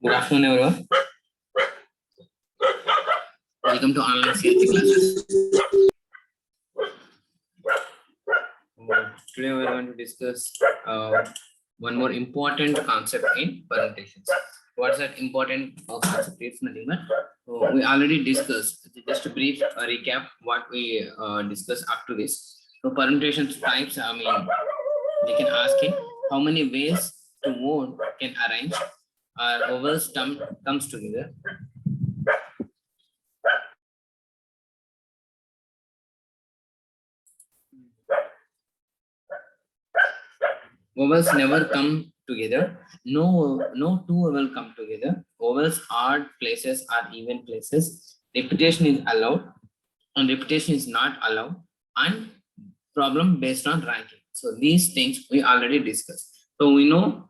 Good afternoon, everyone. Welcome to online CRT classes. Today we are going to discuss one more important concept in permutations. What's that important concept? It's nothing but we already discussed. Just a brief recap what we discussed up to this. So permutations types. I mean, they can ask in how many ways to mode can arrange or overs comes together. Vowels never come together. No two will come together. Vowels odd places or even places. Repetition is allowed and repetition is not allowed, and problem based on ranking. So these things we already discussed. So we know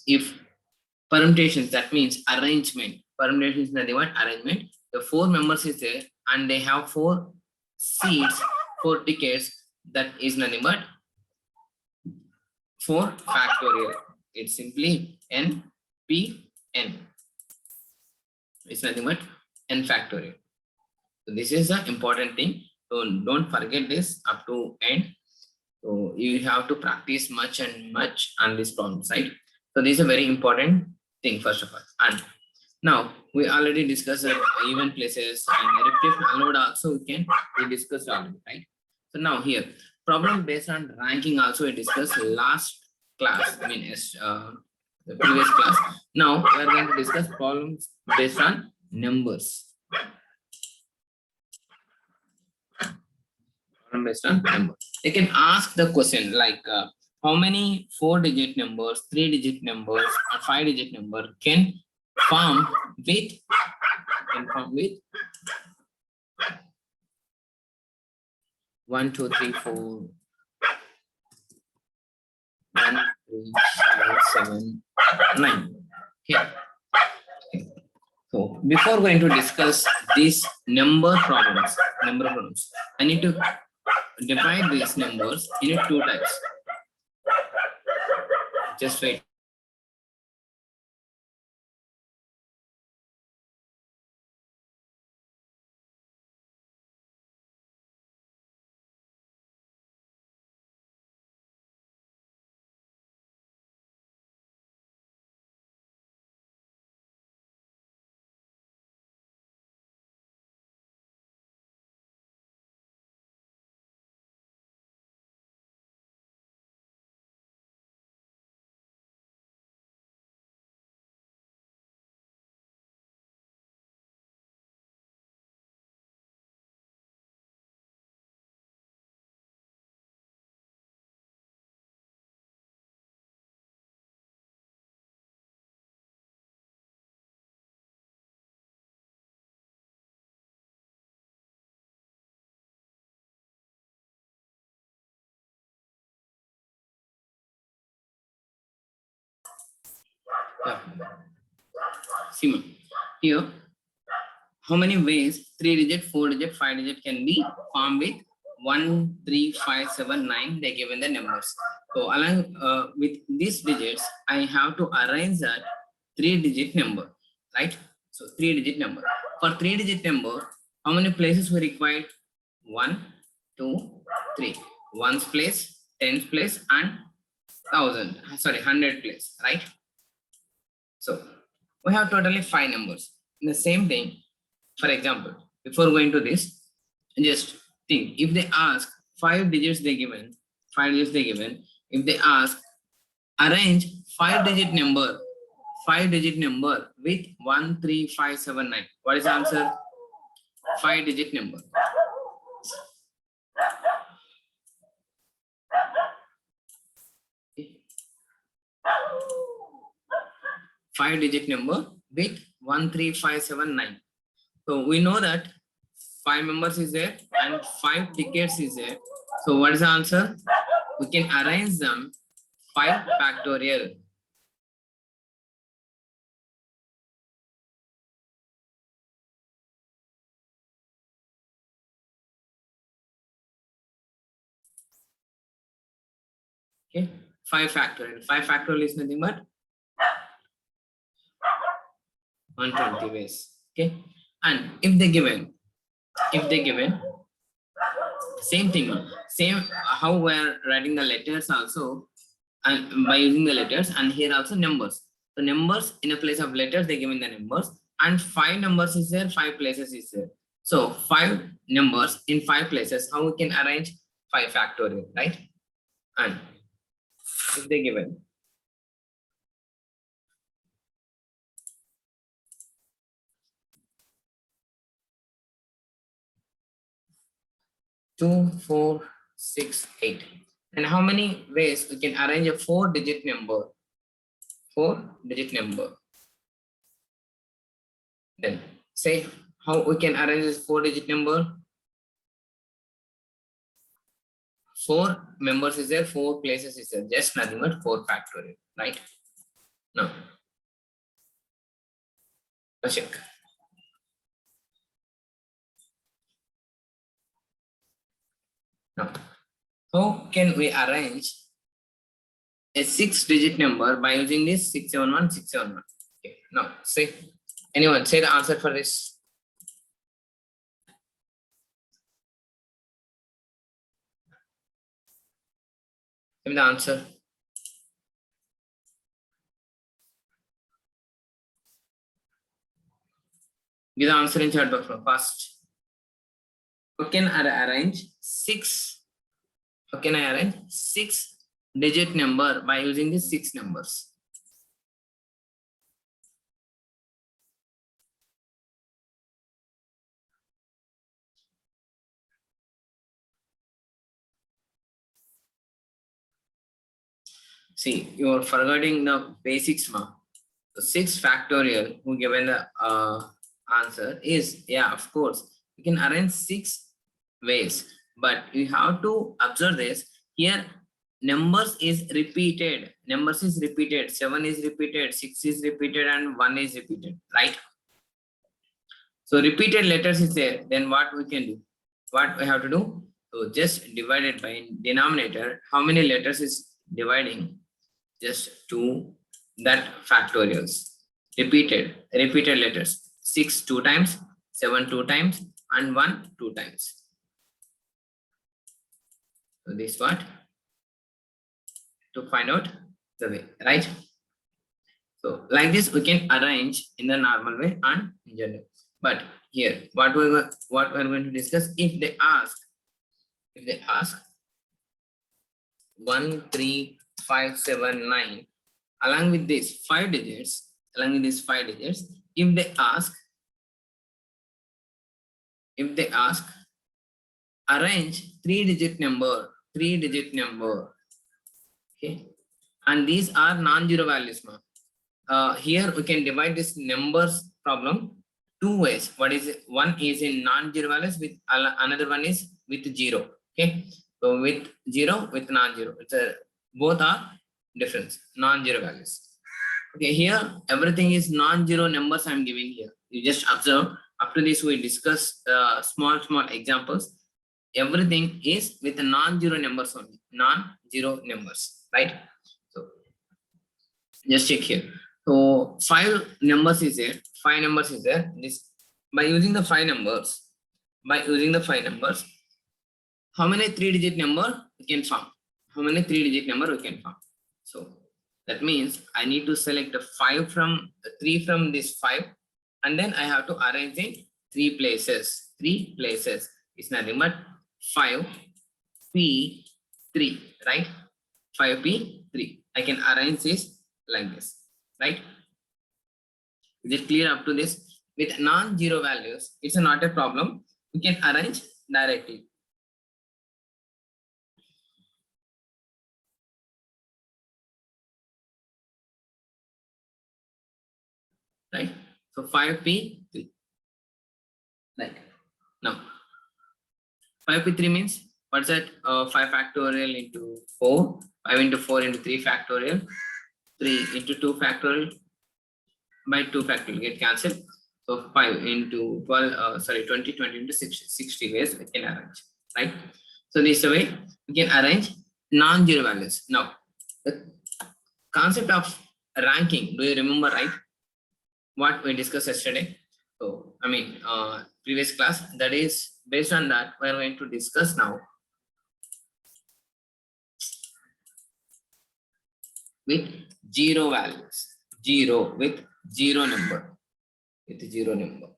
if permutations, that means arrangement. Permutation is nothing but arrangement. The four members is there and they have four seats, four tickets. That is nothing but 4 factorial. It's simply n p n. It's nothing but n factorial. So this is the important thing. So don't forget this up to end. So you have to practice much and much on this problem side. So this is a very important thing first of all. And now we already discussed even places and repetition allowed also we discussed already, right? So now here problem based on ranking also we discussed last class. I mean the previous class. Now we are going to discuss problems based on numbers. Problem based on numbers. They can ask the question like how many 4-digit numbers, 3-digit numbers, or 5-digit number can form with 1, 2, 3, 4, 1, 3, 5, 7, 9. Here. So before going to discuss these number problems, I need to divide these numbers into 2 types. Just wait. Yeah. See, here, how many ways 3-digit, 4-digit, 5-digit can be formed with 1, 3, 5, 7, 9? They given the numbers. So along with these digits, I have to arrange that 3-digit number, right? So 3-digit number. For 3-digit number, how many places we required? 1, 2, 3. Ones place, tens place, and 100 place, right? So we have totally 5 numbers. In the same thing, for example, before going to this, just think if they ask 5 digits they given, if they ask arrange 5-digit number with 1, 3, 5, 7, 9. What is the answer? 5-digit number. Five-digit number with 1, 3, 5, 7, 9. So we know that 5 members is there and 5 tickets is there. So what is the answer? We can arrange them 5 factorial. Okay, 5 factorial. 5 factorial is nothing but 120 ways. Okay, and if they given same thing, same how we're writing the letters also, and by using the letters, and here also numbers. The numbers in a place of letters they given the numbers, and 5 numbers is there, 5 places is there. So 5 numbers in 5 places, how we can arrange 5 factorial, right? And if they given 2, 4, 6, 8. And how many ways we can arrange a 4-digit number? 4-digit number. Then say how we can arrange this 4-digit number. 4 members is there, 4 places is there, just nothing but 4 factorial, right? Now, let's check. Now, how can we arrange a 6-digit number by using this 671, 671? Okay, now say, anyone say the answer for this? Give me the answer. Give the answer in chat box first. How can I arrange 6? How can I arrange 6-digit number by using these 6 numbers? See, you are forgetting the basics, ma. So 6 factorial who given the answer is, yeah, of course, you can arrange 6 ways, but you have to observe this. Here, numbers is repeated. 7 is repeated, 6 is repeated, and 1 is repeated, right? So repeated letters is there. Then what we can do? What we have to do? So just divide it by denominator. How many letters is dividing? Just 2, that factorials. Repeated letters. 6 2 times, 7 2 times, and 1 2 times. So this what? To find out the way, right? So like this we can arrange in the normal way and in general. But here, what we're going to discuss, if they ask 1 3 5 7 9 along with these 5 digits, if they ask arrange 3-digit number, okay, and these are non-zero values, here we can divide this numbers problem 2 ways. What is it? One is in non-zero values, with another one is with 0. Okay, so with 0, with non-zero, it's both are different non-zero values. Okay, here everything is non-zero numbers I'm giving here. You just observe. After this we discuss small examples. Everything is with non-zero numbers only, non-zero numbers, right? So just check here. So 5 numbers is there. 5 numbers is there. This by using the 5 numbers. How many 3-digit number we can form? So that means I need to select the 3 from this 5, and then I have to arrange in 3 places. It's nothing but 5p3, right? 5p3. I can arrange this like this, right? Is it clear up to this? With non-zero values, it's not a problem. We can arrange directly. Right? So 5p3. Right. Now 5p3 means what's that? 5 factorial into 4. 5 into 4 into 3 factorial. 3 into 2 factorial. By 2 factorial get cancelled. So 5 into 20 into 60 ways we can arrange, right? So this way we can arrange non-zero values. Now the concept of ranking, do you remember, right? what we discussed yesterday. So, I mean, previous class, that is based on that, we are going to discuss now with zero values, zero with zero number, with zero number.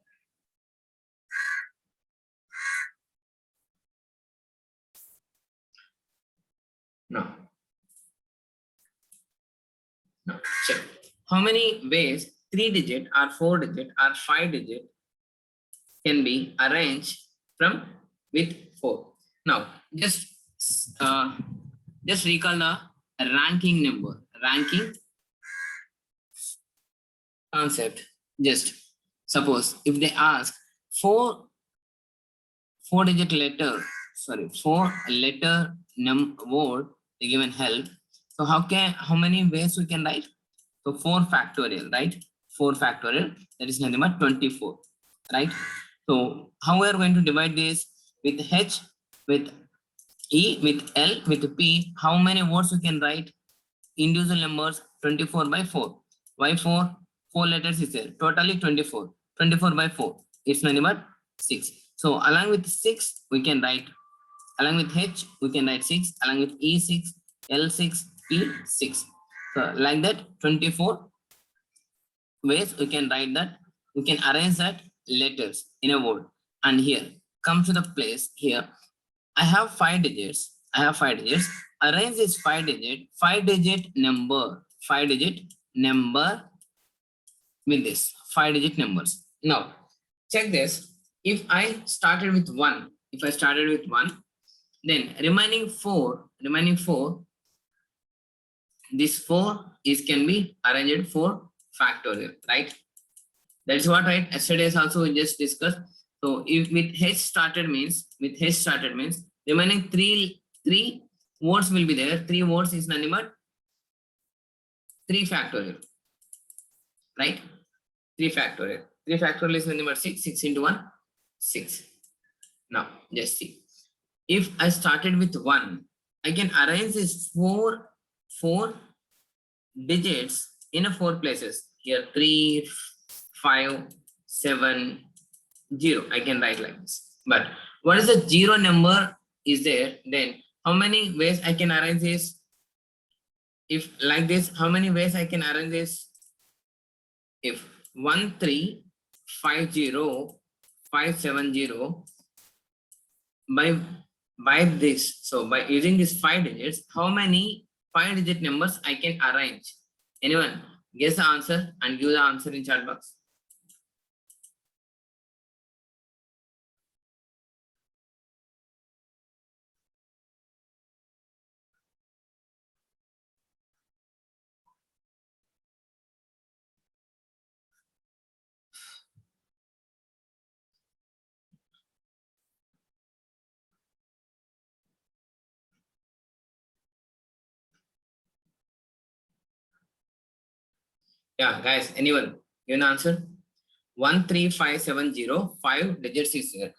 Now check how many ways 3-digit or 4-digit or 5-digit can be arranged from with 4. Now just recall the ranking number, ranking concept. Just suppose if they ask 4-digit letter, sorry, 4-letter word they given help. So how many ways we can write? So 4 factorial, right? 4 factorial, that is nothing but 24, right? So how we are going to divide this with H, with E, with L, with P? How many words we can write? Individual numbers 24 by 4. Why 4? 4 letters is there. Totally 24. 24 by 4. It's nothing but 6. So along with 6, we can write. Along with H, we can write 6. Along with E, 6. L, 6. P, 6. So like that, 24 ways we can write that. We can arrange that letters in a word. And here, come to the place here. I have 5 digits. I have 5 digits. Arrange this 5-digit number, 5-digit number with this 5-digit numbers. Now, check this. If I started with 1, then remaining 4, this 4 is can be arranged for factorial, right? That's what, right? Yesterday's also we just discussed. So if with H started means, remaining three words will be there. 3 words is nothing but 3 factorial, right? 3 factorial. 3 factorial is nothing but 6. 6 into 1, 6. Now just see. If I started with 1, I can arrange this 4 digits in a 4 places. Here 3, 5, 7, 0. I can write like this. But what is the 0 number is there? Then how many ways I can arrange this? If like this, how many ways I can arrange this? If 1350570 by this, so by using these 5 digits, how many 5-digit numbers I can arrange? Anyone guess the answer and give the answer in chat box. Yeah, guys, anyone give an answer? 13570, 5 digits is here.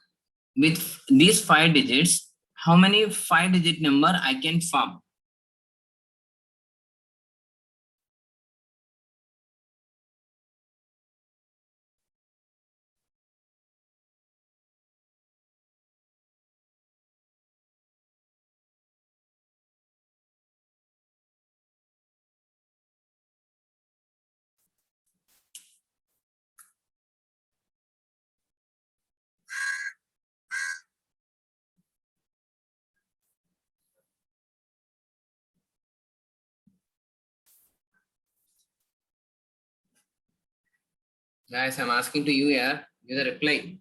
With these 5 digits, how many 5-digit number I can form? Guys, I'm asking to you here, give the reply.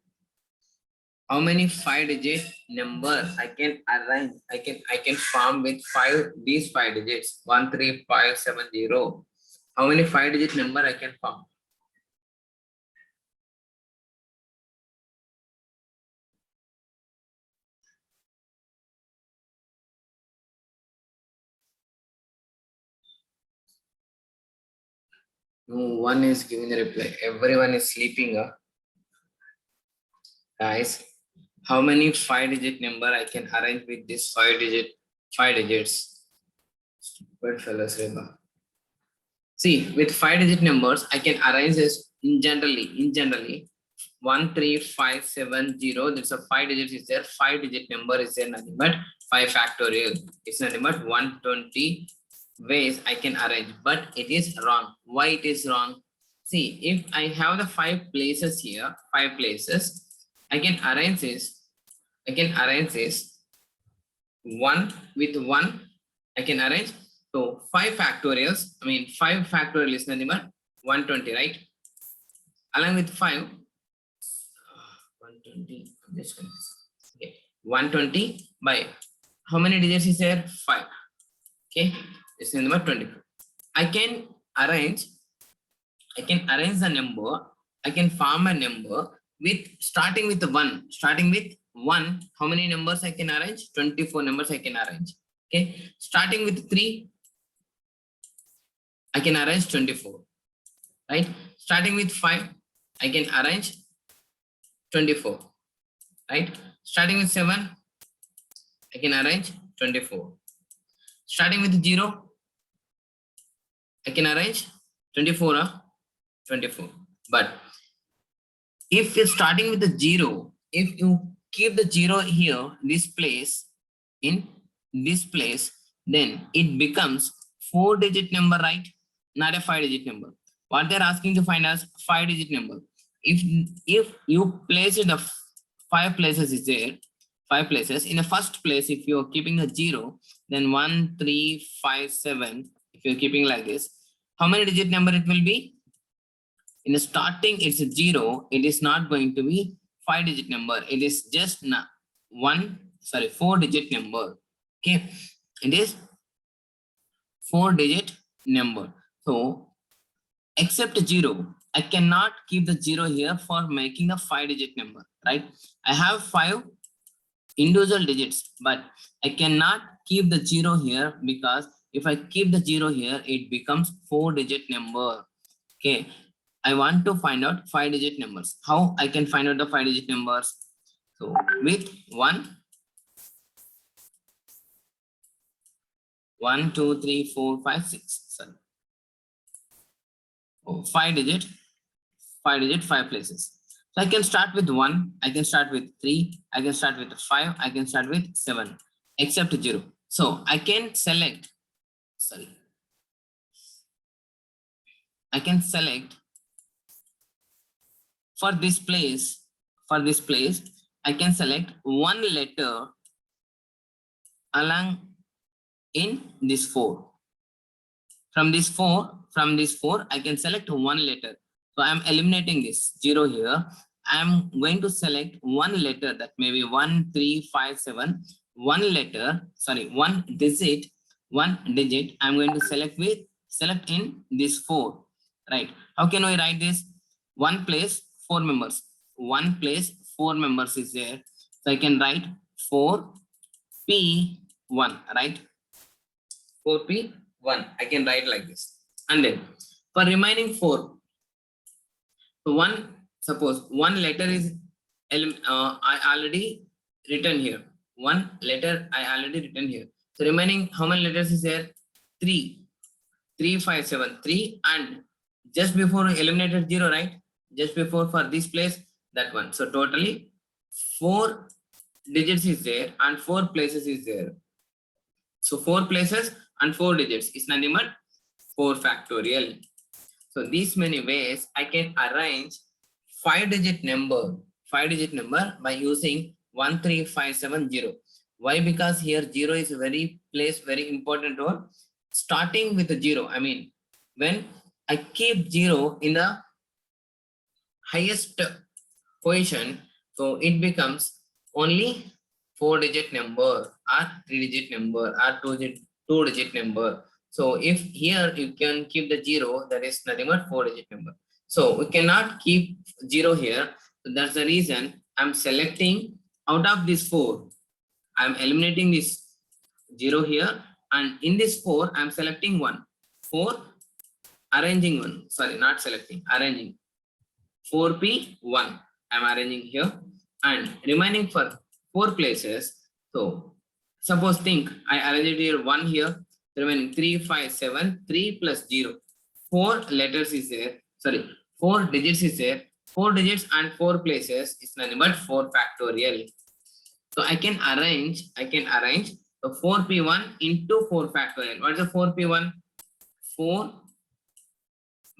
How many 5-digit number I can arrange? I can form with these 5 digits. 13570. How many 5-digit number I can form? No one is giving the reply. Everyone is sleeping. Guys, how many 5-digit number I can arrange with this 5 digits? Stupid fellows, Reba. See, with 5-digit numbers, I can arrange this in generally 13570, there's a 5 digits is there, 5 digit number is there, nothing but 5 factorial. It's nothing but 120 ways I can arrange, but it is wrong. Why it is wrong? See, if I have the 5 places here, 5 places, I can arrange this. One with one, I can arrange. So 5 factorials, 5 factorial is nothing but 120, right? Along with 5, 120, okay, 120 by how many digits is there? 5. Okay, it's number 24. I can arrange the number. I can form a number with starting with 1. Starting with 1, how many numbers I can arrange? 24 numbers I can arrange. Okay, starting with 3, I can arrange 24. Right? Starting with 5, I can arrange 24. Right? Starting with 7, I can arrange 24. Starting with 0, I can arrange 24. 24. But if you're starting with the 0, if you keep the 0 here, this place, in this place, then it becomes 4-digit number, right? Not a 5-digit number. What they're asking to find as 5-digit number. If you place it the 5 places is there, 5 places. In the first place, if you're keeping a 0, then 1, 3, 5, 7. If you're keeping like this, how many digit number it will be? In the starting, it's a 0. It is not going to be 5-digit number. It is just 4-digit number. Okay, it is 4-digit number. So except 0, I cannot keep the 0 here for making a 5-digit number, right? I have 5 individual digits, but I cannot keep the 0 here, because if I keep the 0 here, it becomes 4-digit number. Okay, I want to find out 5-digit numbers. How I can find out the 5-digit numbers? So with 1, 2, 3, 4, 5, 6. Sorry. 5-digit, 5 places. So I can start with 1, I can start with 3, I can start with 5, I can start with 7, except 0. So I can select, I can select for this place, I can select one letter along in this 4. From this 4, I can select one letter. So I'm eliminating this 0 here. I'm going to select one letter, that may be 1, 3, 5, 7. One digit. I'm going to select in this 4. Right? How can we write this? 1 place 4 members. 1 place 4 members is there. So I can write 4P1. Right? 4P1. I can write like this. And then for remaining 4, so suppose one letter is I already written here. One letter I already written here. So remaining how many letters is there? 3. 3, 5, 7. 3, and just before eliminated 0, right? Just before for this place, that one. So totally 4 digits is there and 4 places is there. So 4 places and 4 digits is nothing but 4 factorial. So these many ways I can arrange 5-digit number by using 13570. Why? Because here 0 is very important role. Starting with the 0, I mean, when I keep 0 in the highest position, so it becomes only 4-digit number or 3-digit number or 2-digit number. So if here you can keep the 0, that is nothing but 4-digit number. So we cannot keep 0 here. So that's the reason I'm selecting out of this 4. I'm eliminating this 0 here, and in this 4 I'm selecting 1. 4, arranging 1. Sorry, not selecting, arranging. 4P1 I'm arranging here, and remaining for 4 places. So suppose think I arranged here 1 here, remaining 3, 5, 7, 3 plus 0. 4 letters is there. Sorry, 4 digits is there, 4 digits and 4 places is nothing but 4 factorial. So I can arrange the 4p1 into 4 factorial. What is the 4p1? 4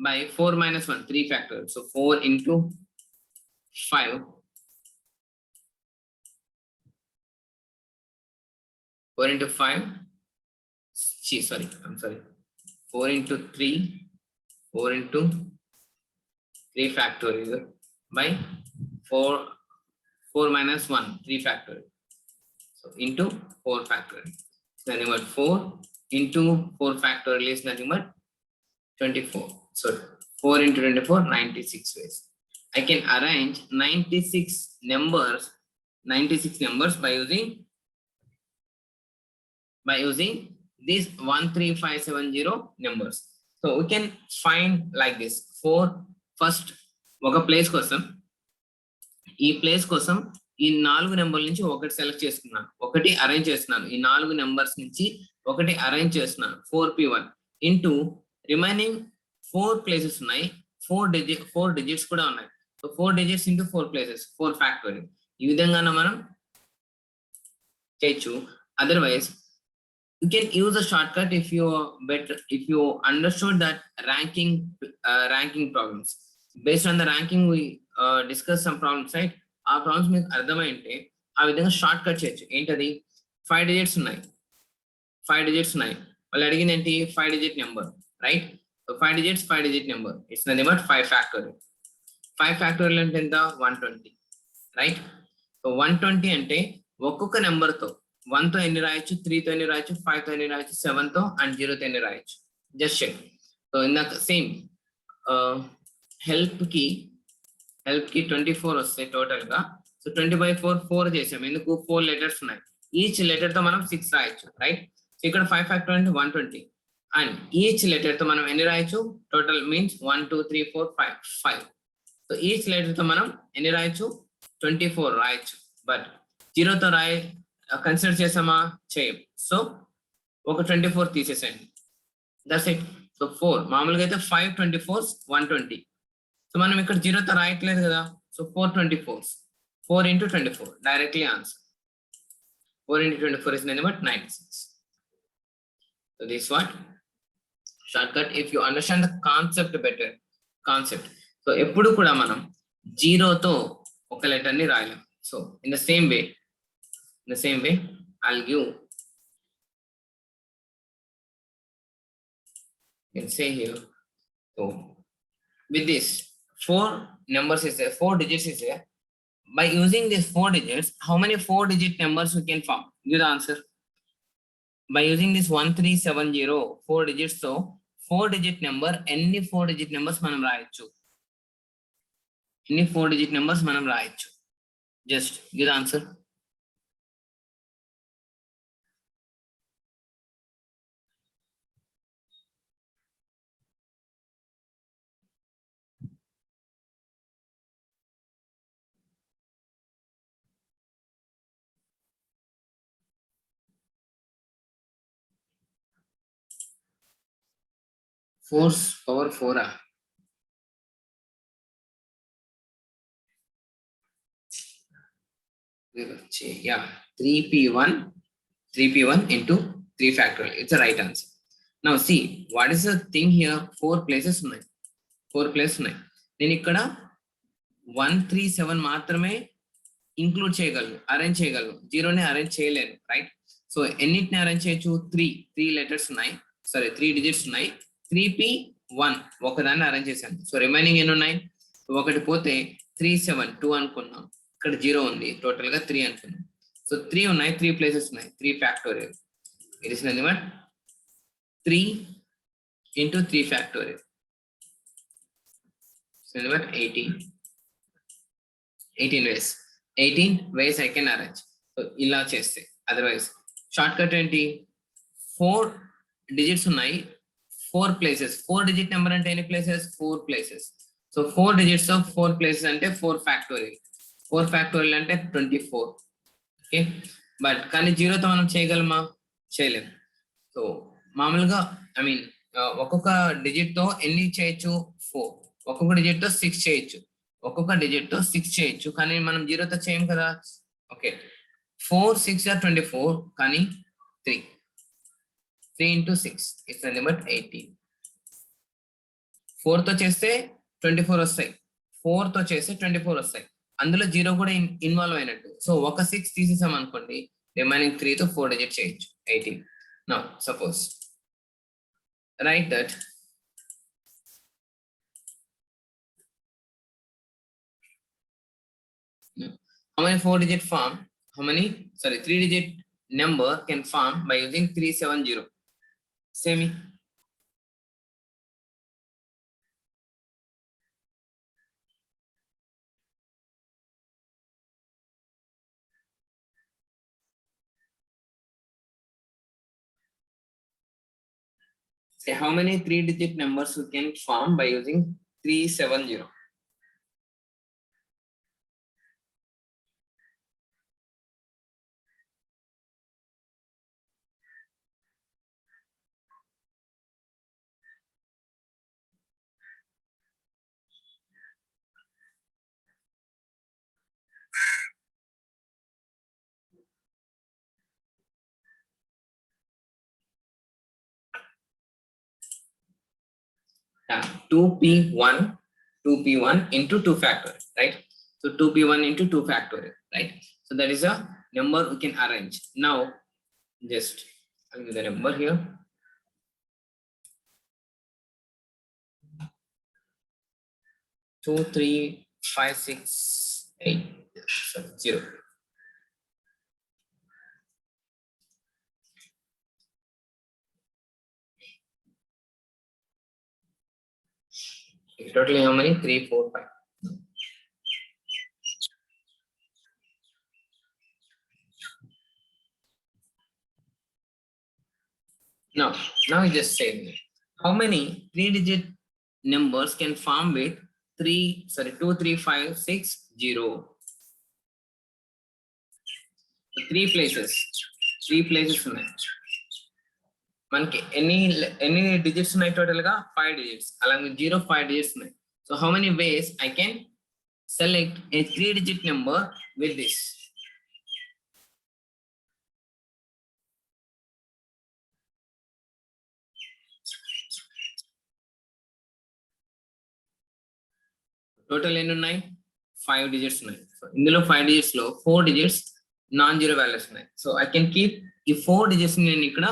by 4 minus 1, 3 factorial. So 4 into 5. 4 into 5. I'm sorry. 4 into 3. 4 into 3 factorial by 4 minus 1, 3 factorial. So into 4 factorial. So nothing but 4 into 4 factorial is nothing but 24. So 4 into 24, 96 ways. I can arrange 96 numbers by using these 13570 numbers. So we can find like this. First ఒక place కోసం ఈ place కోసం ఈ 4 నెంబర్ల నుంచి ఒకటి select చేసుకున్నాను, ఒకటి arrange చేస్తున్నాను. ఈ 4 నెంబర్స్ నుంచి ఒకటి అరేంజ్ చేస్తున్నాను 4p1 ఇంటూ రిమైనింగ్ 4 ప్లేసెస్ ఉన్నాయి, 4 డిజిట్స్ కూడా ఉన్నాయి. So 4 digits into 4 places, 4 factorial. ఈ విధంగా మనం చేయొచ్చు. Otherwise you can use a shortcut if you understood that ranking problems. Based on the ranking we discuss some problems, right? ఆ problems మీకు అర్థమైంటే ఆ విధంగా షార్ట్ కట్ చేయొచ్చు. ఏంటది? 5 డిజిట్స్ ఉన్నాయి, వాళ్ళు అడిగింది ఏంటి? 5 digit number, right? So 5 digit number it's nothing but 5 factorial. 5 factorial అంటే ఎంత? 120, రైట్? సో 120 అంటే ఒక్కొక్క నెంబర్ తో 1 తో ఎన్ని రాయొచ్చు, 3 తో ఎన్ని రాయొచ్చు, 5 తో ఎన్ని రాయొచ్చు, 7 తో అండ్ 0 తో ఎన్ని రాయొచ్చు. Just check. సో ఇందాక సేమ్ హెల్ప్ కి 24 వస్తాయి టోటల్ గా. సో 20/4 చేసాం. ఎందుకు? 4 లెటర్స్ ఉన్నాయి, ఈచ్ లెటర్ తో మనం 6 రాయొచ్చు, రైట్? సో ఇక్కడ 5 ఫ్యాక్టోరియల్ అంటే 120 అండ్ ఈచ్ లెటర్ తో మనం ఎన్ని రాయొచ్చు? Total means 1 2 3 4 5. So each letter తో మనం ఎన్ని రాయొచ్చు? 24 రాయొచ్చు. బట్ 0 తో కన్సిడర్ చేసామా? చేయం. సో ఒక 24 తీసేసేయండి, దట్స్ ఇట్. సో 4 మామూలుగా అయితే 5 24 120. సో మనం ఇక్కడ 0 తో రాయట్లేదు కదా. So 4 24, 4 into 24 directly answer. 4 into 24 is nothing but 96. So this is what shortcut if you understand the concept better. So ఎప్పుడు కూడా మనం 0 తో ఒక లెటర్ ని రాయలేం. So in the same way I'll give, you can say here. So with this 4 numbers is there, 4 digits is there. By using these 4 digits, how many 4 digit numbers we can form? Give the answer. By using this 1370 4 digits, so 4 digit number, any 4 digit numbers manam raaychu. Any 4 digit numbers manam raaychu. Just give the answer. Force power 4. Yeah, 3p1 into 3 factorial. It's a right answer. Now see, what is the thing here? 4 places ఉన్నాయి, 4 places ఉన్నాయి. నేను ఇక్కడ 137 మాత్రమే include చేయగలను, arrange చేయగలను. 0 ని arrange చేయలేను, right? So ఎన్నిటిని arrange చేయొచ్చు? 3 లెటర్స్ ఉన్నాయి, సారీ 3 డిజిట్స్ ఉన్నాయి. 3p1 ఒకదాన్ని అరేంజ్ చేశాను. సో రిమైనింగ్ ఎన్ని ఉన్నాయి? ఒకటి పోతే 372 అనుకున్నాం, ఇక్కడ 0 ఉంది, టోటల్ గా 3 అనుకున్నాం. సో 3 ఉన్నాయి, 3 ప్లేసెస్ ఉన్నాయి, 3 factorial. It is nothing but 3 into 3 factorial. So 18 ways. 18 ways I can arrange. So ఇలా చేస్తే. అదర్వైజ్ షార్ట్ కట్ ఏంటి? 4 డిజిట్స్ ఉన్నాయి, 4 ప్లేసెస్. 4 డిజిట్ నెంబర్ అంటే ఎన్ని places? 4 places. So 4 digits of 4 places అంటే 4 ఫ్యాక్టోరియల్. 4 ఫ్యాక్టోరియల్ అంటే 24. ఓకే, బట్ కానీ 0 తో మనం చేయగలమా? చేయలేము. సో మామూలుగా ఒక్కొక్క డిజిట్ తో ఎన్ని చేయొచ్చు? 4. ఒక్కొక్క డిజిట్ తో 6 చేయొచ్చు, ఒక్కొక్క డిజిట్ తో 6 చేయొచ్చు, కానీ మనం 0 తో చేయం కదా. ఓకే, 4 6 are 24, కానీ 3 into 6 is the limit 18. 4 తో చేస్తే 24 వస్తాయి, 4 తో చేస్తే 24 వస్తాయి, అందులో 0 కూడా ఇన్వాల్వ్ అయినట్టు. సో ఒక 6 తీసేసాం అనుకోండి, రిమైనింగ్ 3 తో 4 డిజిట్ చేయొచ్చు, 18. Now suppose write that how many 4-digit form, how many 3-digit number can form by using 370. Say me. Say how many 3-digit numbers you can form by using 370. Yeah, 2p1 into 2 factorial, right? So 2p1 into 2 factorial, right? So that is a number we can arrange. Now just I'll give the number here. 2 3 5 6 8 0. Totally how many? 3 4 5. Now you just say me, how many 3-digit numbers can form with 2 3 5 6 0. Three places ఉన్నాయి మనకి. ఎన్ని digits ఉన్నాయి total గా? 5 digits. అలాగే 0 5 digits ఉన్నాయి. So how many ways I can select A 3-digit number with this? Total ఎన్ని ఉన్నాయి? 5 digits ఉన్నాయి. సో ఇందులో 5 డిజిట్స్ లో 4 డిజిట్స్ నాన్ జీరో వాల్యూస్ ఉన్నాయి. సో ఐ కెన్ కీప్ ఈ 4 డిజిట్స్ నేను ఇక్కడ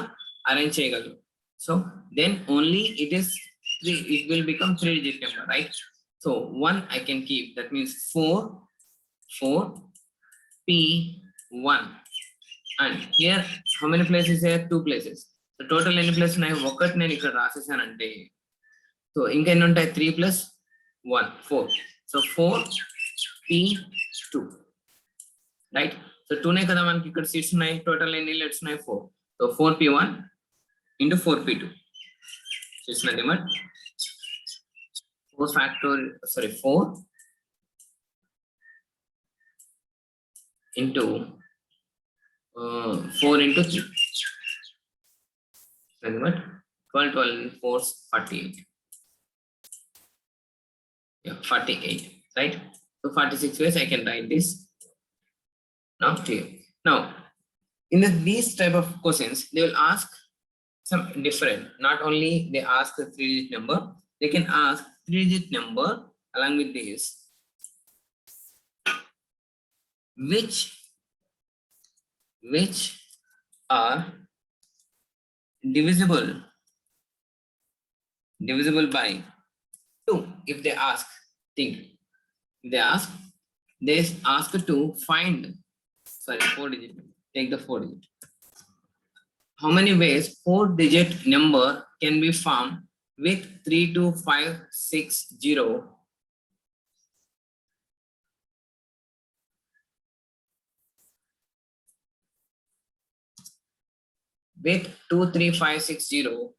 అరేంజ్ చేయగలను. So then only it will become 3-digit number, right? So 1 I can keep, that means 4 p1, and here how many places here? 2 places. So total ఎన్ని place ఉన్నాయి? ఒకటి నేను ఇక్కడ రాసేసానంటే, so ఇంకా ఎన్ని ఉంటాయి? 3 plus 1 4. So 4 p2, right? So 2నే కదా మనకి ఇక్కడ సీట్స్ ఉన్నాయి. టోటల్ ఎన్ని లెట్స్ ఉన్నాయి? 4. So 4p1 into 4p2. So it's nothing but 4 into 4 into 3. Nothing but 12 4 48. Yeah, 48, right? So 46 ways I can write this. Now clear. Now in these type of questions they will ask some different. Not only they ask the 3-digit number, they can ask 3-digit number along with this, which are divisible by 2. If they ask, think, if they ask to find 4-digit. Take the 4-digit. How many ways 4-digit number can be formed with 32560? With 23560,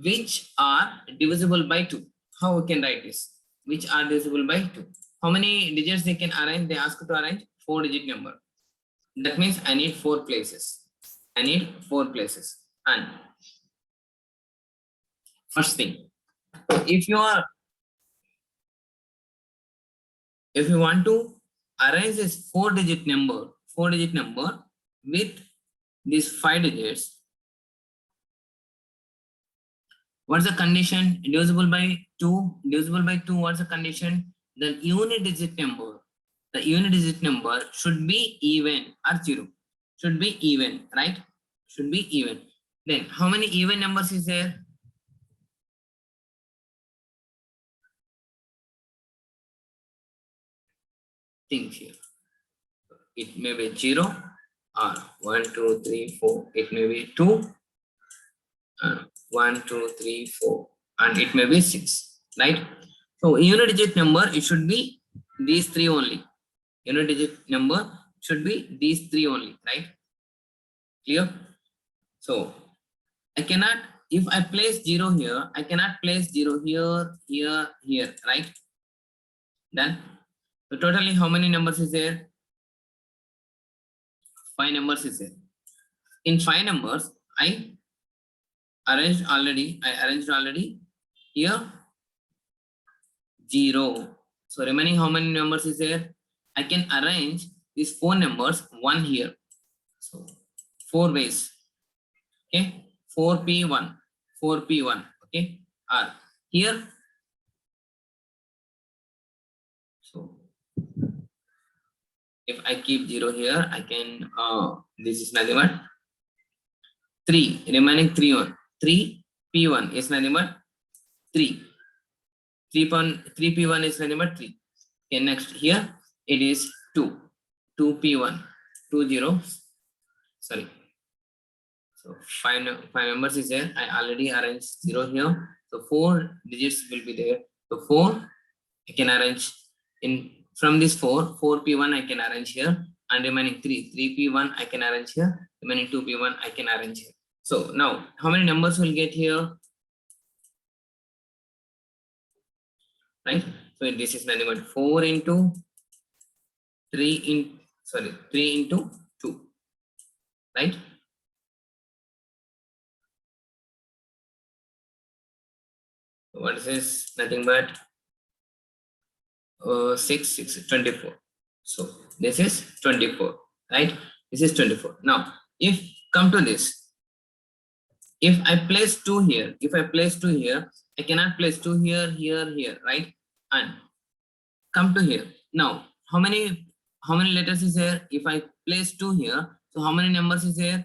which are divisible by 2? How we can write this? Which are divisible by 2? How many digits they can arrange? They ask to arrange 4-digit number. That means I need 4 places. And first thing, if you are if you want to arrange this 4-digit number with these 5 digits, what's the condition? Divisible by 2. What's the condition? The unit digit number should be even or 0. Should be even, right? Should be even. Then how many even numbers is there? Think here. It may be 0 or 1, 2, 3, 4. It may be 2. 1, 2, 3, 4, and it may be 6, right? So unit digit number, it should be these 3 only. Unit digit number should be these 3 only, right? Clear? So I cannot, if I place 0 here, I cannot place 0 here, right? Then, so totally how many numbers is there? 5 numbers is there. In 5 numbers, I arranged already here 0. So remaining how many numbers is there? I can arrange these 4 numbers 1 here. So 4 ways. Okay, 4p1, okay, or here. So if I keep 0 here, I can this is nothing but 3, remaining 3p1 is nothing but 3. 3p1 is nothing but 3. Okay, next here it is 2p1, 20, sorry. So 5 numbers is there. I already arranged 0 here. So 4 digits will be there. So 4 I can arrange in from this 4p1 I can arrange here, and remaining 3p1 I can arrange here, remaining 2p1 I can arrange here. So now how many numbers will get here? Right? So this is nothing but 4 into 3 into 2, right? What is this? Nothing but 6, 24. So this is 24, right? This is 24. Now, if come to this, if I place 2 here, I cannot place 2 here, right? And come to here. Now, how many letters is there? If I place 2 here, so how many numbers is there?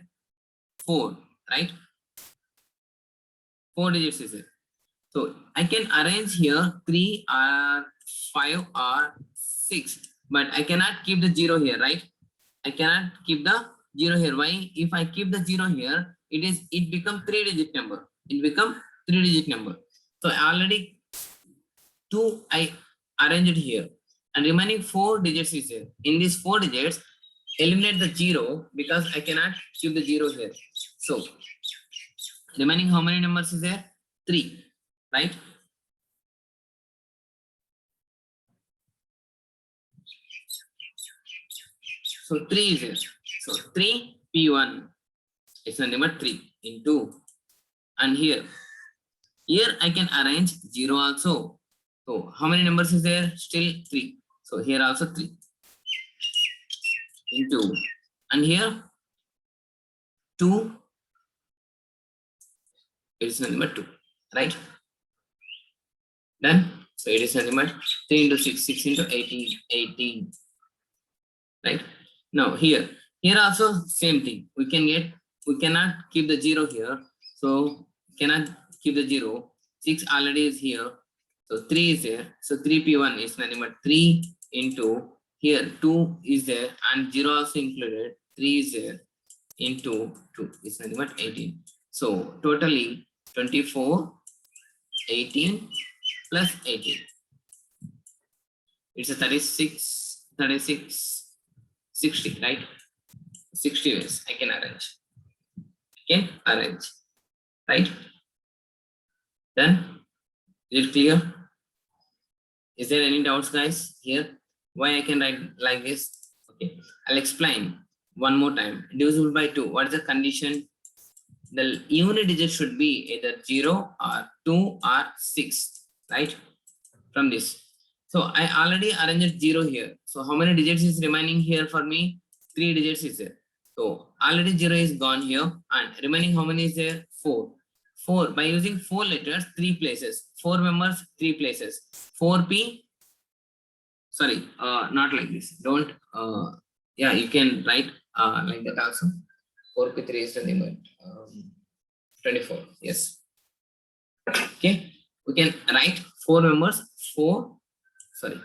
4, right? 4 digits is there. So I can arrange here 3 or 5 or 6, but I cannot keep the 0 here, right? I cannot keep the 0 here. Why? If I keep the 0 here, it become 3-digit number. So already 2 I arranged here, and remaining 4 digits is here. In these 4 digits, eliminate the 0 because I cannot keep the 0 here. So remaining how many numbers is there? 3, right? So 3 is here. So 3p1 is number 3 into, and here I can arrange 0 also. So how many numbers is there? Still 3. So here also 3 into, and here 2 is number 2, right? Done. So it is nothing but 3 into 6, 6 into 18, right? Now here also same thing. We cannot keep the 0 here, so cannot keep the 0. 6 already is here, so 3 is there. So 3p1 is nothing but 3 into, here 2 is there and 0 also included, 3 is there, into 2 is nothing but 18. So totally 24, 18 plus 18. It's a 36, 60, right? 60 ways I can arrange. Right? Then, is it clear? Is there any doubts, guys, here? Why I can write like this? Okay, I'll explain one more time. Divisible by 2. What is the condition? The unit digit should be either 0 or 2 or 6, right? From this. So I already arranged 0 here. So how many digits is remaining here for me? 3 digits is there. So already 0 is gone here, and remaining how many is there? 4. 4 by using 4 letters, 3 places. 4 members, 3 places. 4p. Sorry, not like this. Don't. Yeah, you can write like that also. 4p3 is the number. 24. Yes. Okay. We can write 4 members. 4. Sorry.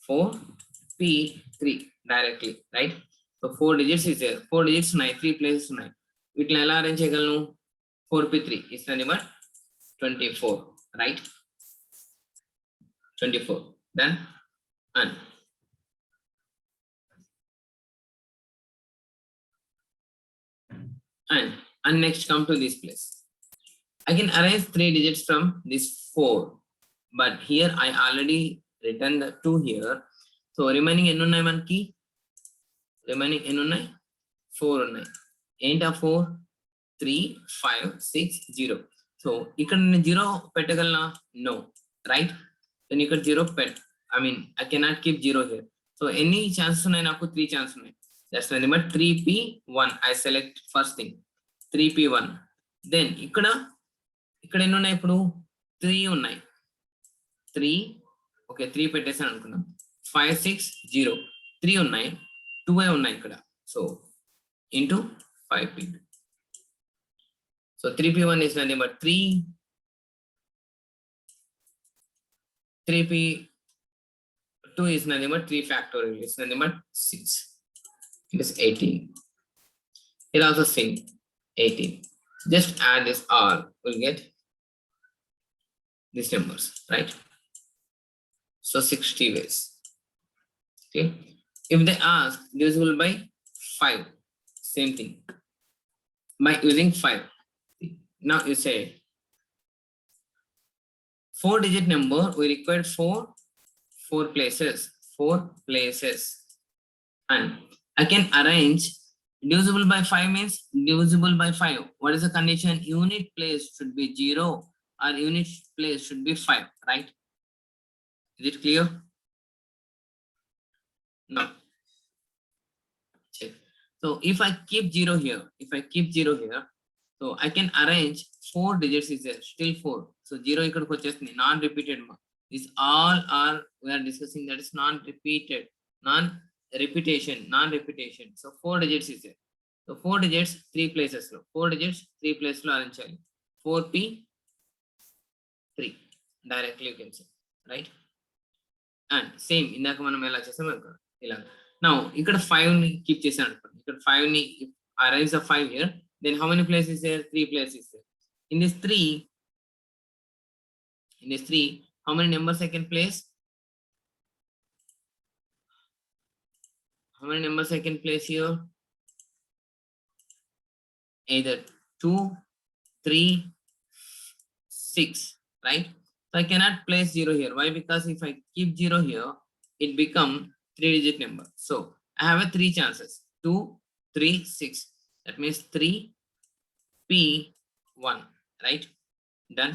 4p3 directly, right? So 4 digits is there. 4 digits 9, 3 places 9. వీటిని ఎలా arrange చేయగలను? 4p3 is the number 24, right? 24. Then and next come to this place. I can arrange 3 digits from this 4, but here I already written the 2 here. So remaining ఎన్ని ఉన్నాయి మనకి? Remaining ఎన్ని ఉన్నాయి? 4 ఉన్నాయి. ఏంటి ఆ 4? 3 5 6 0. సో ఇక్కడ నేను 0 పెట్టగలనా? No, right? then ఇక్కడ 0 I mean I cannot keep 0 here. So ఎన్ని ఛాన్సెస్ ఉన్నాయి? నాకు 3 ఛాన్సెస్ ఉన్నాయి. That's the number 3p1. I select first thing 3p1. then ఇక్కడ ఎన్ని ఉన్నాయి? ఇప్పుడు 3 ఉన్నాయి. 3 ఓకే 3 పెట్టేసాను అనుకున్నాం. 5 6 0 3 ఉన్నాయి. 2 ఉన్నాయి ఇక్కడ. So into 5p2. So 3p1 is the number 3. 3p2 is the number 3 factorial. It's the number 6. It is 18. It also same 18. Just add this all. We'll get these numbers, right? So 60 ways. Okay. If they ask divisible by 5, same thing. By using 5. Now you say 4 digit number, we require 4 places. 4 places. And I can arrange divisible by 5 means divisible by 5. What is the condition? Unit place should be 0 or unit place should be 5, right? Is it clear? No. Check. So if I keep 0 here, so I can arrange 4 digits is there, still 4. So 0 ikkadiki vachestunadi, non-repeated. These all are, we are discussing that is non-repeated, non-repetition. So 4 digits is there. So 4 digits 3 places lo, 4 digits 3 places lo arrange cheyali. 4p3 directly you can say, right? And same indaka manam ela chesam ila. Now ikkada 5 ni keep chesanu anukoni. Ikkada 5 ni arrange the 5 here. Then how many places is there? 3 places there. In this 3, how many numbers I can place? How many numbers I can place here? Either 2, 3, 6, right? So I cannot place 0 here. Why? Because if I keep 0 here, it become 3 digit number. So I have a 3 chances. 2, 3, 6. That means 3p1, right? Done.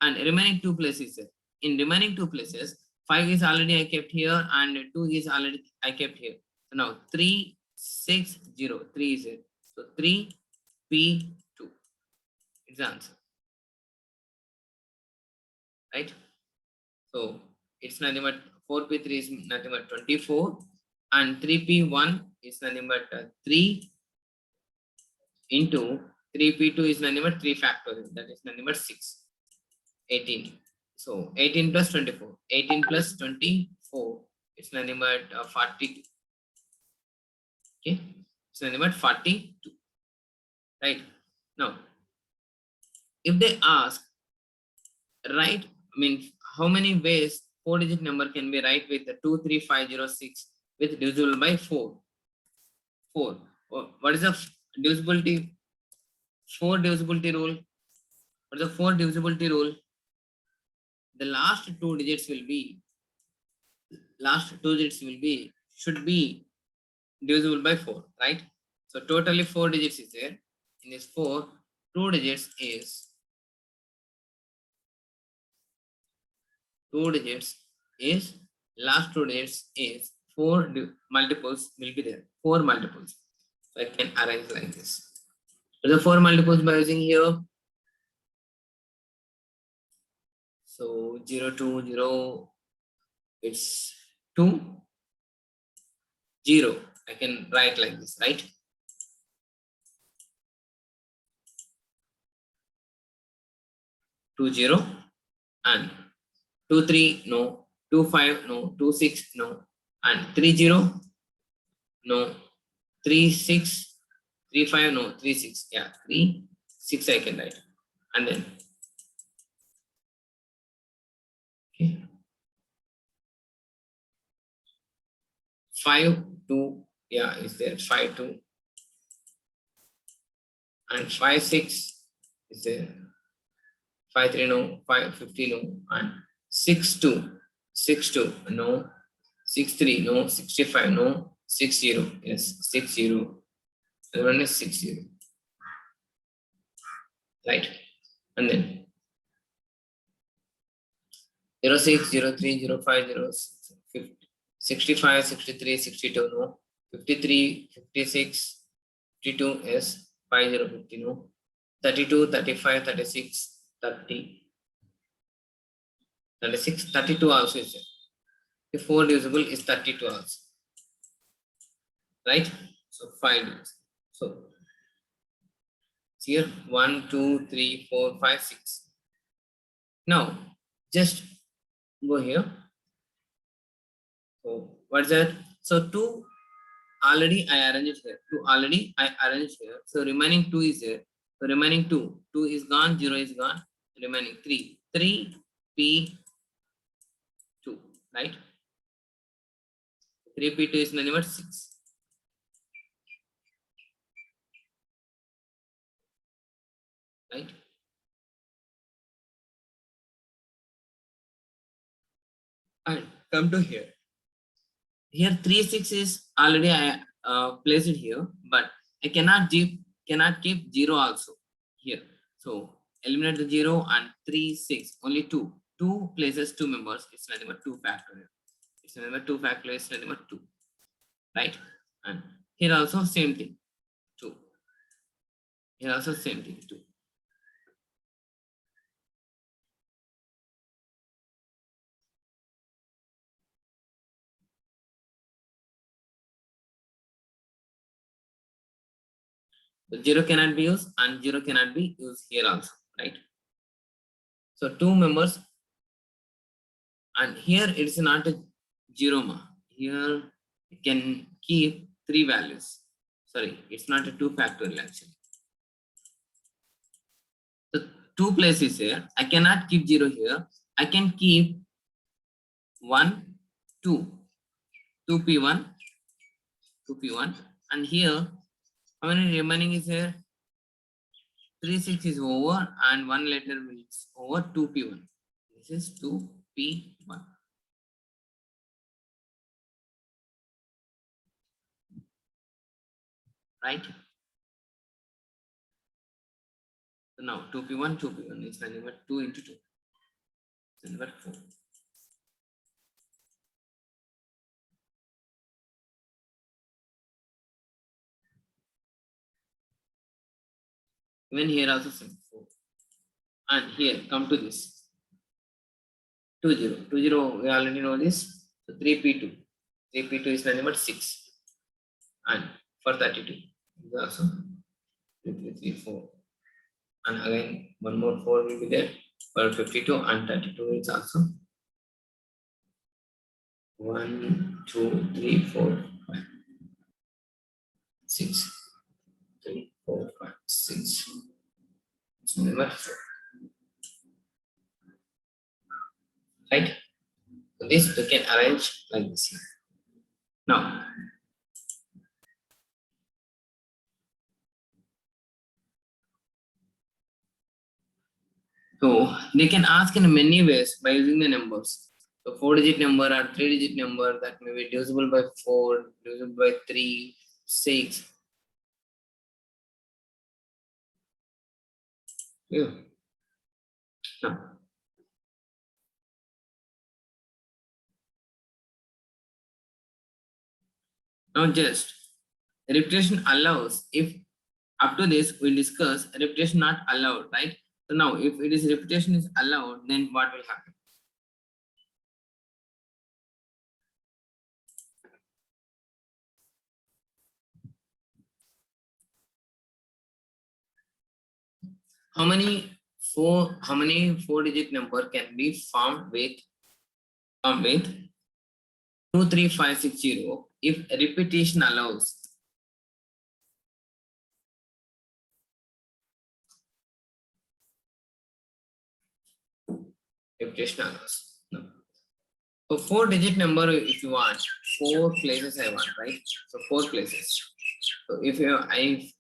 And remaining 2 places there. In remaining 2 places, 5 is already I kept here and 2 is already I kept here. So now 3 6 0, 3 is here. So 3p2 is the answer, right? So it's nothing but 4p3 is nothing but 24 and 3p1 is nothing but 3 into 3p2 is nothing but 3 factorial, that is nothing but 6, 18. So 18 plus 24, 18 plus 24, it's nothing but 42. Okay, it's nothing but 42, right? Now if they ask, right, I mean how many ways 4 digit number can be write with the 23506 with divisible by 4? What is the divisibility? 4 divisibility rule. What is the 4 divisibility rule? The last 2 digits will be should be divisible by 4, right? So totally 4 digits is there. In this 4, 2 digits is is last two digits is four multiples will be there. Four multiples. So I can arrange like this. So the four multiples by using here. So 0, 2, 0, it's 2, 0. I can write like this, right? 2, 0 and 2, 3, no, 2, 5, no, 2, 6, no, and 3, 0, no, 3, 6, 3, 5, no, 3, 6, yeah, 3, 6 I can write, and then, okay, 5, 2, yeah, is there, 5, 2, and 5, 6 is there, 5, 3, no, 5, 50, no, and 6, 2, 6, 2, no, 6, 3, no, 65, no, 6, 0, yes, 6, 0, the one is 6, 0, right, and then 0, 6, 0, 3, 0, 5, 0, 50, 65, 63, 62, no, 53, 56, 52, yes, 50, 50, no, 32, 35, 36, 30, 36, 32 also is there. The 4 divisible is 32 also, right? So 5 digits. So here 1, 2, 3, 4, 5, 6. Now just go here. So what's that? So 2 already I arranged here. 2 already I arranged here. So remaining 2 is there. So remaining 2. 2 is gone, 0 is gone. Remaining 3. 3 P 2, right? 3 P 2 is nothing but 6. Right? And come to here. Here 3, 6 is already I placed it here, but I cannot keep 0 also here. So eliminate the 0 and 3, 6, only 2. 2 places 2 members, it's nothing but 2 factorial. It's nothing but 2 factorial, it's nothing but 2. Right? And here also same thing, 2. Here also same thing, 2. So 0 cannot be used and 0 cannot be used here also, right? So 2 members, and here it is not a 0 ma. Here you can keep 3 values. Sorry, it's not a 2 factorial actually. So 2 places here. I cannot keep 0 here. I can keep 1, 2, 2p1, 2p1, and here how many remaining is here? 3, 6 is over, and 1 letter is over 2p1. This is 2p1. Right? So now 2p1, 2p1 is nothing but 2 into 2. It's nothing but 4. Even here also same 4. And here come to this 2, 0. 2, 0, we already know this. So 3p2. 3p2 is nothing but 6. And for 32, is also 2, 3, 3, 4. And again, one more 4 will be there. For 52 and 32, it's also 1, 2, 3, 4, 5, 6, 3, 4, 5, 6. It's number 4. Right? So this we can arrange like this here. Now, so they can ask in many ways by using the numbers. So 4-digit number or 3-digit number that may be divisible by 4, divisible by 3, 6. Yeah. Now, Now just repetition allows, if up to this we discuss repetition not allowed, right? So now if it is repetition is allowed, then what will happen? How many four digit number can be formed with 23560 if repetition allows? Repetition allows. No. So 4 digit number, if you want, 4 places I want, right? So 4 places. So if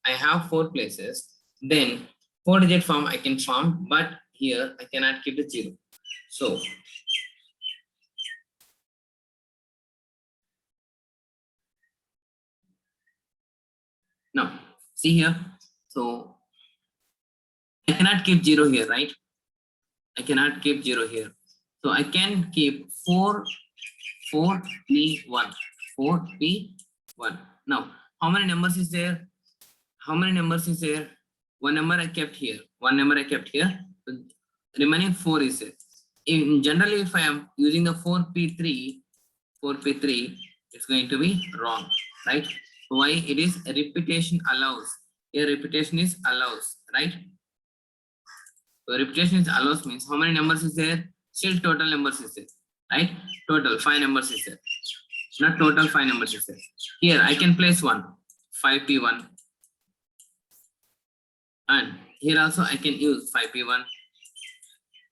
I have 4 places, then 4 digit form I can form, but here I cannot keep the 0. So now see here. So I cannot keep 0 here, right? I cannot keep 0 here. So I can keep 4P1. 4P1. Now, how many numbers is there? How many numbers is there? One number I kept here. One number I kept here. Remaining 4 is there. In generally, if I am using the 4P3, it's going to be wrong, right? Why? It is repetition allows. Here repetition is allows, right? So repetition is allows means how many numbers is there? Still total numbers is there, right? Total 5 numbers is there. Not total 5 numbers is there. Here I can place 1, 5P1. And here also I can use 5P1.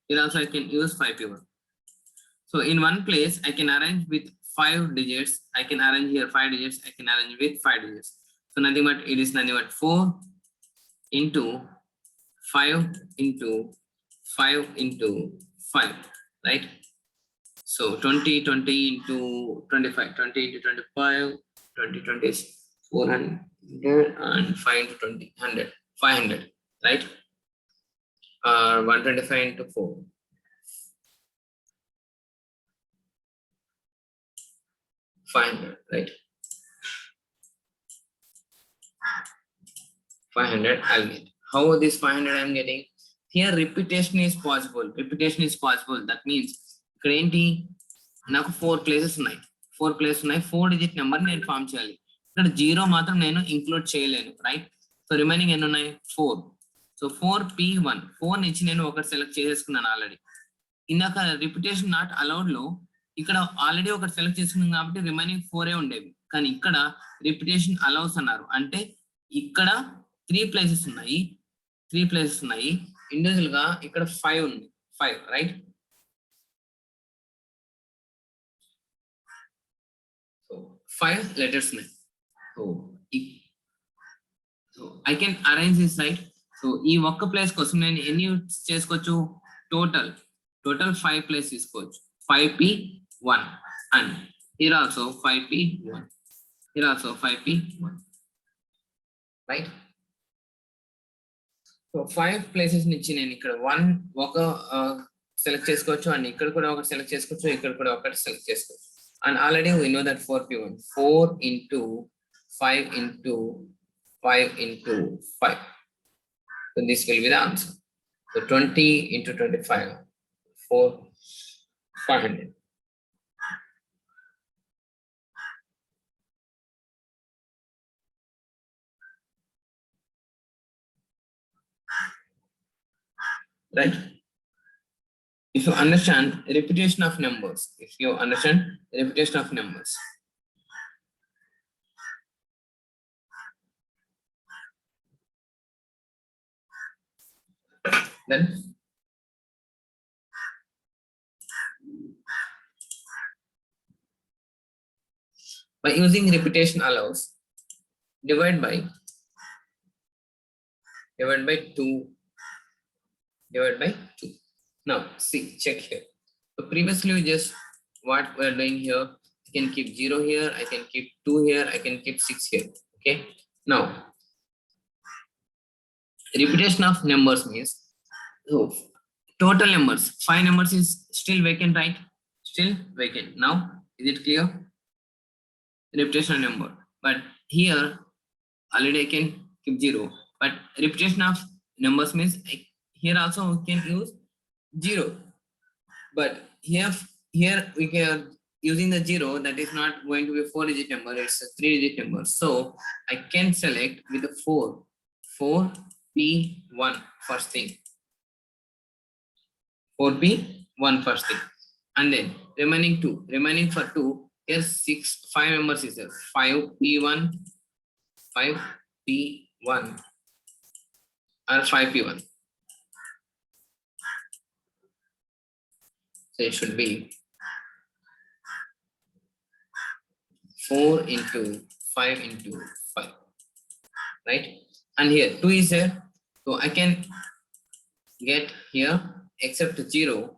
Here also I can use 5P1. So in one place I can arrange with 5 digits. I can arrange here 5 digits. I can arrange with 5 digits. So nothing but it is nothing but 4 into 5 into 5 into 5, right? So 20 into 25, 20 into 25, 20 is 400 and 5 into 20, 100, 500, right? 125 into 4. 500, right? 500 I'll get. How this 500 I'm getting? Here repetition is possible. Repetition is possible. That means ఇక్కడ ఏంటి నాకు 4 places ఉన్నాయి. 4 places ఉన్నాయి. 4 digit number నేను form చేయాలి. ఇక్కడ 0 మాత్రం నేను ఇంక్లూడ్ చేయలేను, రైట్? సో రిమైనింగ్ ఎన్ని ఉన్నాయి? 4. So 4P1. 4 నుంచి నేను ఒకటి సెలెక్ట్ చేసేసుకున్నాను ఆల్రెడీ. ఇందాక రిపిటేషన్ నాట్ అలౌడ్ లో ఇక్కడ ఆల్రెడీ ఒకటి సెలెక్ట్ చేసుకున్నాం కాబట్టి రిమైనింగ్ 4 ఉండేవి. కానీ ఇక్కడ రిపిటేషన్ అలౌస్ అన్నారు. అంటే ఇక్కడ 3 ప్లేసెస్ ఉన్నాయి. 3 ప్లేసెస్ ఉన్నాయి. ఇండివిజువల్ గా ఇక్కడ 5 ఉంది. 5, రైట్? సో 5 లెటర్స్ ఉన్నాయి. So I can arrange this, right? So ఈ ఒక్క ప్లేస్ కోసం నేను ఎన్ని చేసుకోవచ్చు? టోటల్ 5 ప్లేస్ తీసుకోవచ్చు. 5P1 and here also 5P1. Here also 5P1, right? So 5 places నుంచి నేను ఇక్కడ 1 ఒక సెలెక్ట్ చేసుకోవచ్చు అండ్ ఇక్కడ కూడా ఒకటి సెలెక్ట్ చేసుకోవచ్చు, ఇక్కడ కూడా ఒకటి సెలెక్ట్ చేసుకోవచ్చు. And already we know that 4P1, 4 into 5 into 5 into 5. So this will be the answer. So 20 into 25, 500. Right? If you understand repetition of numbers, then by using repetition allows, divide by 2. Now see, check here. So previously we just what we're doing here, I can keep 0 here, I can keep 2 here, I can keep 6 here. Okay, now repetition of numbers means total numbers, 5 numbers is still vacant, right? Still vacant. Now is it clear? Repetition number, but here already I can keep 0. But repetition of numbers means here also we can use 0. But here we can using the 0, that is not going to be a 4-digit number, it's a 3-digit number. So I can select with the 4P1 first thing. 4P1 first thing. And then remaining for 2, here 5 numbers is there. 5P1 or 5P1. So it should be 4 into 5 into 5, right? And here 2 is there, so I can get here except 0,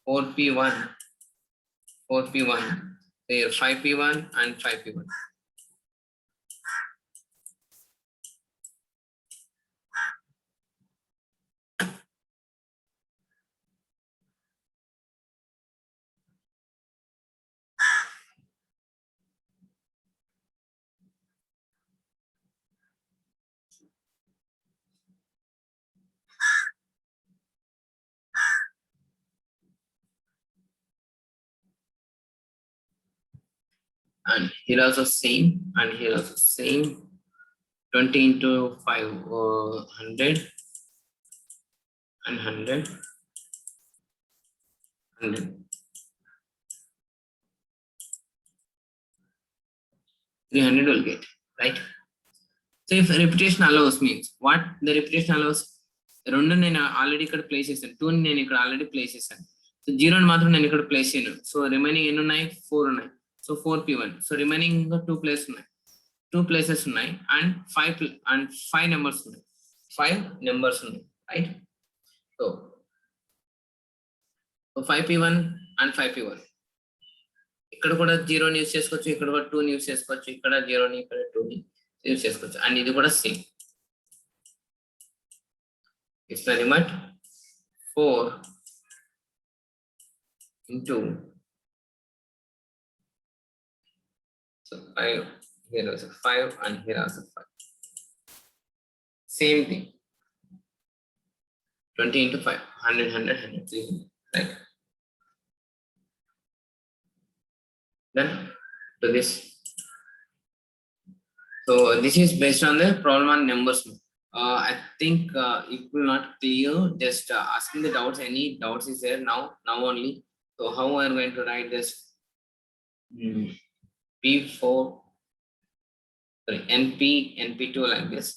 4P1, here 5P1 and 5P1. And here also same, and here also same. 20 into 5, 100 and 100, 100. 300 will get, right? So if repetition allows means what the repetition allows, 2 నేను already ఇక్కడ place చేశాను, 2 నేను ఇక్కడ already place చేశాను. So 0 మాత్రం నేను ఇక్కడ place చేయను. సో రిమైనింగ్ ఎన్ని ఉన్నాయి? 4 ఉన్నాయి. So 4P1. సో రిమైనింగ్ ఇంకా 2 ప్లేస్ ఉన్నాయి, 2 ప్లేసెస్ ఉన్నాయి, అండ్ 5 నెంబర్స్ ఉన్నాయి, 5 నెంబర్స్ ఉన్నాయి, right? So 5P1 and 5P1. ఇక్కడ కూడా 0 యూస్ చేసుకోవచ్చు, ఇక్కడ కూడా 2 యూస్ చేసుకోవచ్చు, ఇక్కడ 0 ఇక్కడ 2 యూస్ చేసుకోవచ్చు. అండ్ ఇది కూడా same. It's very much 4 into, so 5, here also 5 and here also 5. Same thing. 20 into 5, 100, 100, 100, 300, right? Then to this. So this is based on the problem on numbers. I think it will not clear. Just asking the doubts. Any doubts is there now only. So how we are going to write this? P4, sorry, NP2 like this.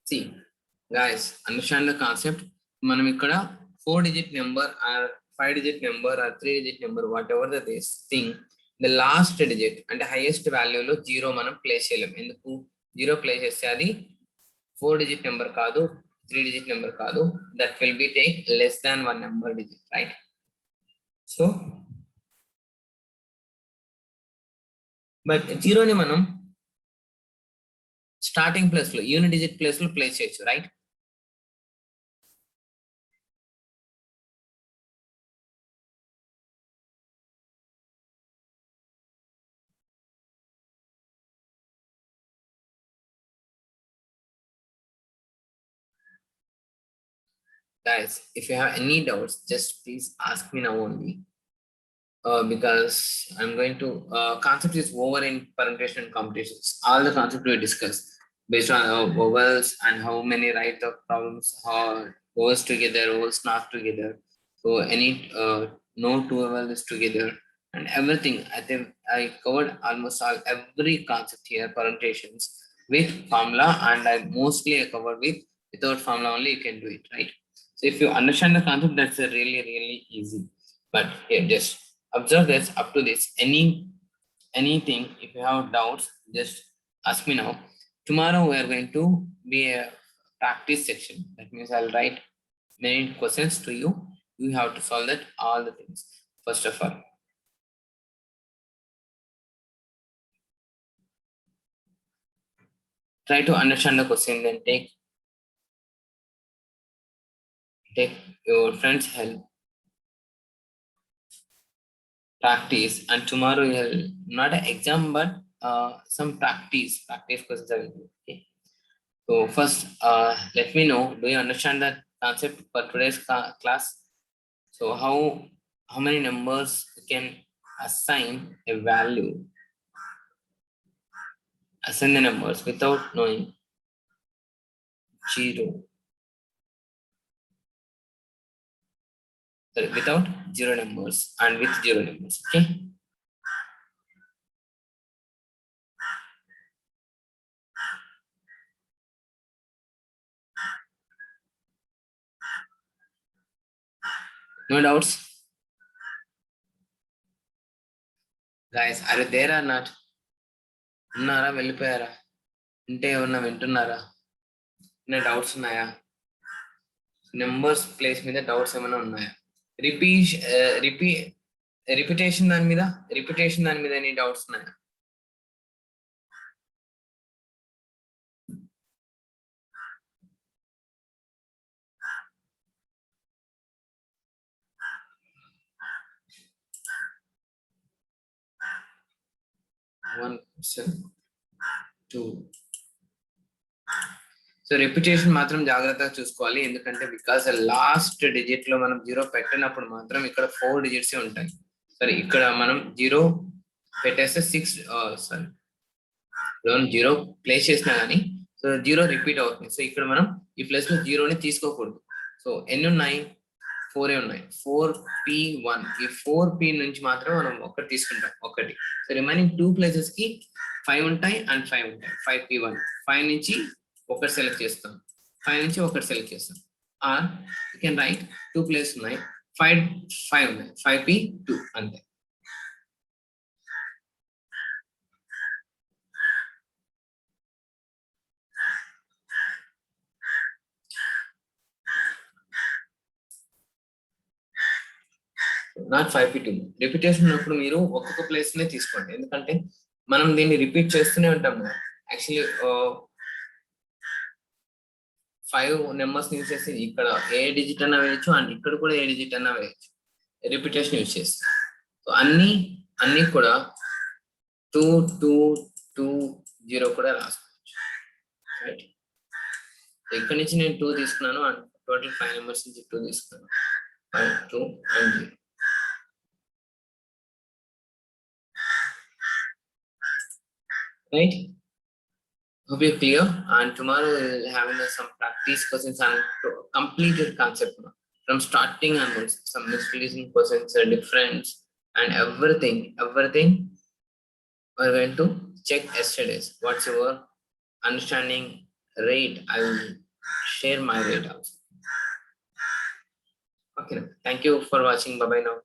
See, guys, understand the concept. మనం ఇక్కడ 4-digit number or 5-digit number or 3-digit number, whatever that is thing, the last digit అంటే highest value లో 0 మనం place చేయలేం. ఎందుకు 0 place చేస్తే అది 4-digit number కాదు, 3-digit number కాదు, that will be take less than 1 number digit, right? So but 0 ని మనం స్టార్టింగ్ ప్లేస్ లో యూనిట్ డిజిట్ ప్లేస్ లో ప్లేస్ చేయొచ్చు, right? Guys, if you have any doubts, just please ask me now only, because I'm going to concept is over in permutation and computations. All the concept we discussed based on vowels and how many write the problems, how vowels together, vowels not together. So any no two vowels is together and everything. I think I covered almost all every concept here, permutations with formula, and I mostly covered with without formula only you can do it, right? So if you understand the concept, that's a really easy. But here just observe this up to this. Anything, if you have doubts, just ask me now. Tomorrow we are going to be a practice section. That means I'll write many questions to you. You have to solve that all the things. First of all, Try to understand the question, then take your friends' help, practice, and tomorrow you'll not an exam but some practice questions I will do. Okay. So first, let me know, do you understand that concept for today's class? So how many numbers you can assign a value, assign the numbers without knowing zero, sorry, without zero numbers and with zero numbers. Okay. No doubts, guys. Are you there or not? ఉన్నారా, వెళ్ళిపోయారా? ఉంటే ఏమన్నా వింటున్నారా? ఏమైనా doubts ఉన్నాయా? Numbers place మీద doubts ఏమైనా ఉన్నాయా? రిపిటేషన్ దాని మీద ఎనీ డౌట్స్ ఉన్నాయా? One question, two. So repetition మాత్రం జాగ్రత్తగా చూసుకోవాలి, ఎందుకంటే బికాస్ లాస్ట్ డిజిట్ లో మనం జీరో పెట్టినప్పుడు మాత్రం ఇక్కడ 4 డిజిట్స్ ఉంటాయి. సరే, ఇక్కడ మనం జీరో పెట్టేస్తే 6 సారీ జీరో ప్లేస్ చేసినా కానీ సో జీరో రిపీట్ అవుతుంది. సో ఇక్కడ మనం ఈ ప్లేస్ లో జీరోని తీసుకోకూడదు. సో ఎన్ని ఉన్నాయి? 4 ఉన్నాయి. 4P1, ఈ 4P నుంచి మాత్రం మనం ఒకటి తీసుకుంటాం, ఒకటి. సో రిమైనింగ్ 2 ప్లేసెస్ కి 5 ఉంటాయి అండ్ 5 ఉంటాయి. 5P1, 5 నుంచి ఒకటి సెలెక్ట్ చేస్తాం, 5 నుంచి ఒకటి సెలెక్ట్ చేస్తాం. Or you can write 2 place ఉన్నాయి, 5 ఉన్నాయి, 5P2 అంతే. Not 5P2. రిపిటేషన్ ఉన్నప్పుడు మీరు ఒక్కొక్క ప్లేస్ నే తీసుకోండి, ఎందుకంటే మనం దీన్ని రిపీట్ చేస్తూనే ఉంటాం కదా. యాక్చువల్లీ 5 నెంబర్స్ యూజ్ చేసి ఇక్కడ ఏ డిజిట్ అన్నా వేయచ్చు అండ్ ఇక్కడ కూడా ఏ డిజిట్ అన్నా వేయచ్చు, రిపిటేషన్ యూజ్ చేసి. సో అన్ని కూడా 2 2 2 0 కూడా రాసుకోవచ్చు, రైట్. ఇక్కడ నుంచి నేను 2 తీసుకున్నాను అండ్ టోటల్ 5 నెంబర్స్ నుంచి 2 తీసుకున్నాను, 5 2 and 0. Right? Hope you're clear. And tomorrow we'll having some practice questions on completed concept from starting onwards. Some misleading questions, difference, and everything. We're going to check yesterday's. What's your understanding rate? I will share my rate also. Okay. Thank you for watching. Bye bye now.